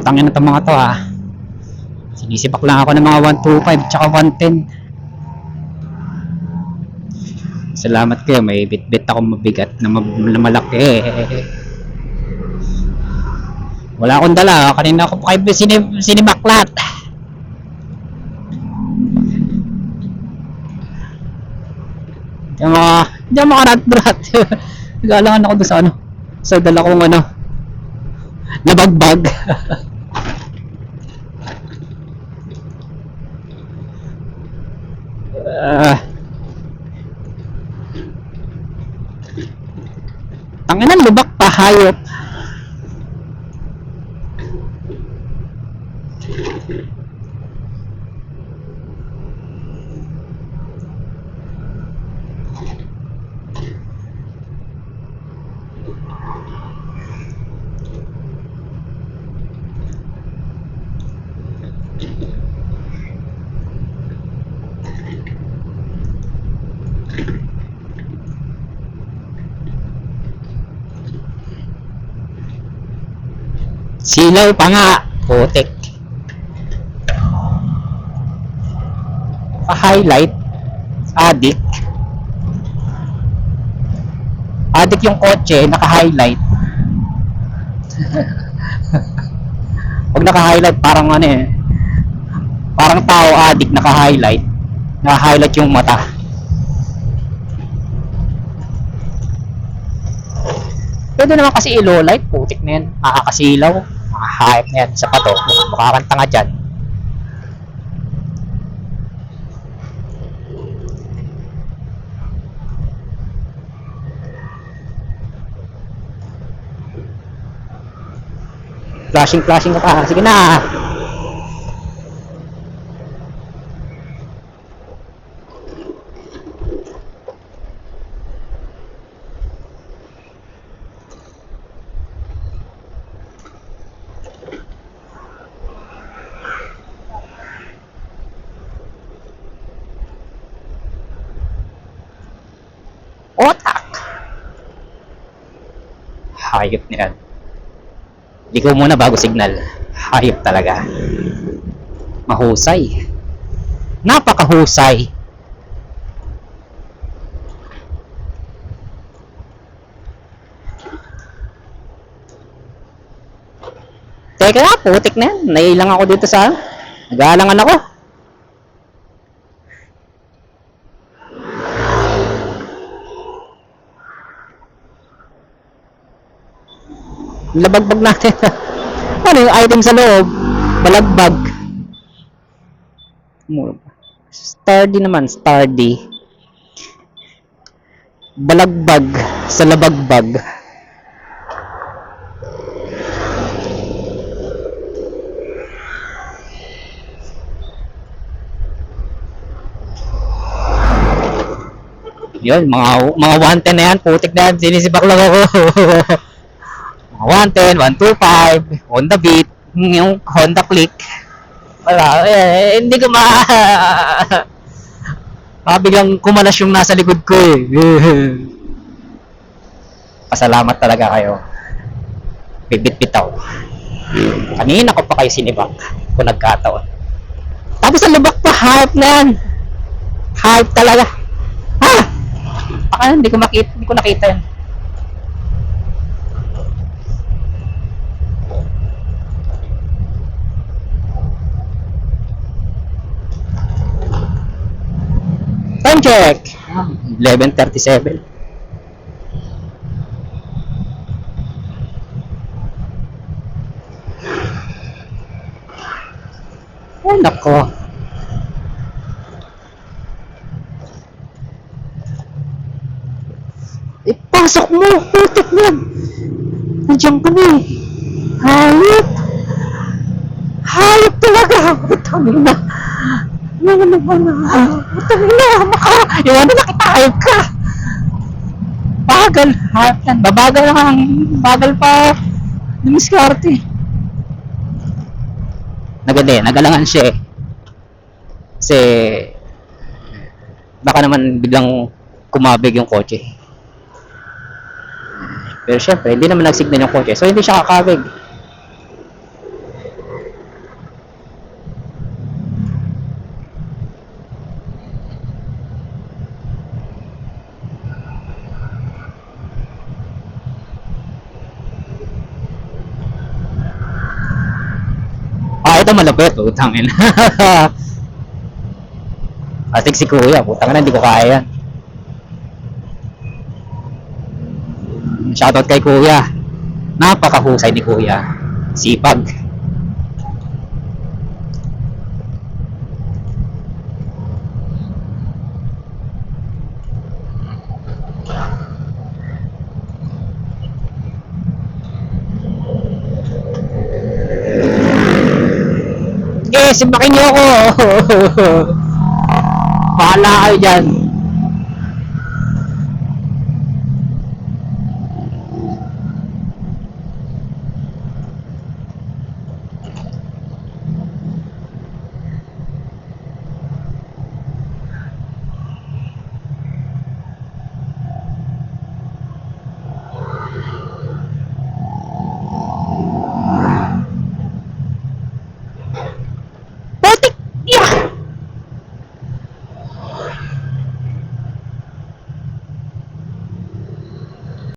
tangin na itong mga to ha. Sinisipak lang ako ng mga 125 tsaka 110. Salamat kayo, may bit-bit akong mabigat na malaki. Wala akong dala, kanina ako pa kayo sinibaklat. Hindi ako makarat-brat. Nagalangan ako doon sa sa dala kong nabagbag. Tanginan, lubak pa, hayop. Silaw pa nga, putik. Pa-highlight, adik yung kotse, naka-highlight. Pag naka-highlight, parang parang tao adik naka-highlight. Naka-highlight yung mata. Pwede naman kasi ilo-light, putik na yan. Makakasilaw, makahayop na yan sa pato. Makakanta nga dyan. Flashing ka pa. Sige na. Otak. Hayop na yan. Ikaw muna bago signal. Hayop talaga. Mahusay. Napakahusay. Teka na, putik na yan. Nailang ako dito sa nag-aalangan ako. Labagbag natin. Ano yung item sa loob? Balagbag. Sturdy naman, sturdy. Balagbag sa labagbag. Yun, mga 110 na yan, putik na yan, sinisibak lang ako. 110, 125, Honda Beat, yung Honda Click. Wala, hindi ko biglang kumalas yung nasa likod ko eh. Pasalamat talaga kayo. Bibit-bit ako. Kanina ko pa kayo sinibak kung nagkataon. Tapos sa lubak pa, hype na yan. Hype talaga. Baka hindi ko nakita yan. Time check. 11:37. Ay, nako. Ipasok mo, putik mo. Nandiyan ka na eh. Hayop. Hayop talaga. Putangin na. Yung nakita, hayop ka. Bagal, hayop yan. Babagal lang. Bagal pa. Namiskarte. Nagalangan siya eh. Kasi baka naman biglang kumabig yung kotse. Pero syempre, hindi naman nagsignal yung kotse. So hindi siya kakabig. malapit, utang ina. Astig si kuya, putang na, hindi ko kaya yan. Shoutout kay kuya. Napakahusay ni kuya. Sipag. Simpakin niyo ako. Bahala kayo dyan.